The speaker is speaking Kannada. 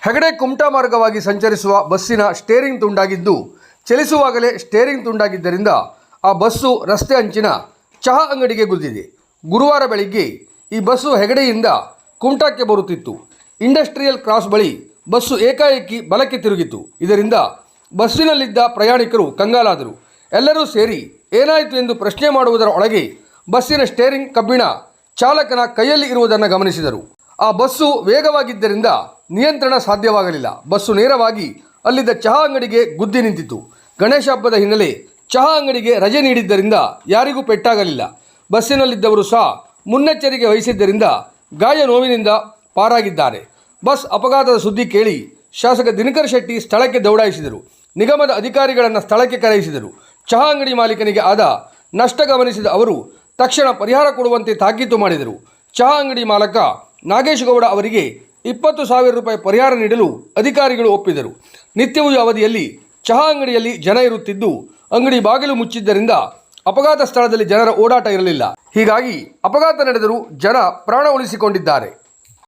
ಹೆಗಡೆ ಕುಮಟಾ ಮಾರ್ಗವಾಗಿ ಸಂಚರಿಸುವ ಬಸ್ಸಿನ ಸ್ಟೇರಿಂಗ್ ತುಂಡಾಗಿದ್ದು ಚಲಿಸುವಾಗಲೇ ಸ್ಟೇರಿಂಗ್ ತುಂಡಾಗಿದ್ದರಿಂದ ಆ ಬಸ್ಸು ರಸ್ತೆ ಅಂಚಿನ ಚಹಾ ಅಂಗಡಿಗೆ ಗುದ್ದಿದೆ. ಗುರುವಾರ ಬೆಳಿಗ್ಗೆ ಈ ಬಸ್ಸು ಹೆಗಡೆಯಿಂದ ಕುಮಟಾಕ್ಕೆ ಬರುತ್ತಿತ್ತು. ಇಂಡಸ್ಟ್ರಿಯಲ್ ಕ್ರಾಸ್ ಬಳಿ ಬಸ್ಸು ಏಕಾಏಕಿ ಬಲಕ್ಕೆ ತಿರುಗಿತು. ಇದರಿಂದ ಬಸ್ಸಿನಲ್ಲಿದ್ದ ಪ್ರಯಾಣಿಕರು ಕಂಗಾಲಾದರು. ಎಲ್ಲರೂ ಸೇರಿ ಏನಾಯಿತು ಎಂದು ಪ್ರಶ್ನೆ ಮಾಡುವುದರ ಒಳಗೆ ಬಸ್ಸಿನ ಸ್ಟೇರಿಂಗ್ ಕಬ್ಬಿಣ ಚಾಲಕನ ಕೈಯಲ್ಲಿ ಇರುವುದನ್ನು ಗಮನಿಸಿದರು. ಆ ಬಸ್ಸು ವೇಗವಾಗಿದ್ದರಿಂದ ನಿಯಂತ್ರಣ ಸಾಧ್ಯವಾಗಲಿಲ್ಲ. ಬಸ್ಸು ನೇರವಾಗಿ ಅಲ್ಲಿದ್ದ ಚಹಾ ಅಂಗಡಿಗೆ ಗುದ್ದಿ ನಿಂತಿತು. ಗಣೇಶ ಹಬ್ಬದ ಹಿನ್ನೆಲೆ ಚಹಾ ಅಂಗಡಿಗೆ ರಜೆ ನೀಡಿದ್ದರಿಂದ ಯಾರಿಗೂ ಪೆಟ್ಟಾಗಲಿಲ್ಲ. ಬಸ್ಸಿನಲ್ಲಿದ್ದವರು ಸಹ ಮುನ್ನೆಚ್ಚರಿಕೆ ವಹಿಸಿದ್ದರಿಂದ ಗಾಯ ನೋವಿನಿಂದ ಪಾರಾಗಿದ್ದಾರೆ. ಬಸ್ ಅಪಘಾತದ ಸುದ್ದಿ ಕೇಳಿ ಶಾಸಕ ದಿನಕರ್ ಶೆಟ್ಟಿ ಸ್ಥಳಕ್ಕೆ ದೌಡಾಯಿಸಿದರು. ನಿಗಮದ ಅಧಿಕಾರಿಗಳನ್ನು ಸ್ಥಳಕ್ಕೆ ಕರೆಯಿಸಿದರು. ಚಹಾ ಅಂಗಡಿ ಮಾಲೀಕನಿಗೆ ಆದ ನಷ್ಟ ಗಮನಿಸಿದ ಅವರು ತಕ್ಷಣ ಪರಿಹಾರ ಕೊಡುವಂತೆ ತಾಕೀತು ಮಾಡಿದರು. ಚಹಾ ಅಂಗಡಿ ಮಾಲಕ ನಾಗೇಶ್ ಗೌಡ ಅವರಿಗೆ 20,000 ರೂಪಾಯಿ ಪರಿಹಾರ ನೀಡಲು ಅಧಿಕಾರಿಗಳು ಒಪ್ಪಿದರು. ನಿತ್ಯವೂ ಅವಧಿಯಲ್ಲಿ ಚಹಾ ಅಂಗಡಿಯಲ್ಲಿ ಜನ ಇರುತ್ತಿದ್ದು ಅಂಗಡಿ ಬಾಗಿಲು ಮುಚ್ಚಿದ್ದರಿಂದ ಅಪಘಾತ ಸ್ಥಳದಲ್ಲಿ ಜನರ ಓಡಾಟ ಇರಲಿಲ್ಲ. ಹೀಗಾಗಿ ಅಪಘಾತ ನಡೆದರೂ ಜನ ಪ್ರಾಣ ಉಳಿಸಿಕೊಂಡಿದ್ದಾರೆ.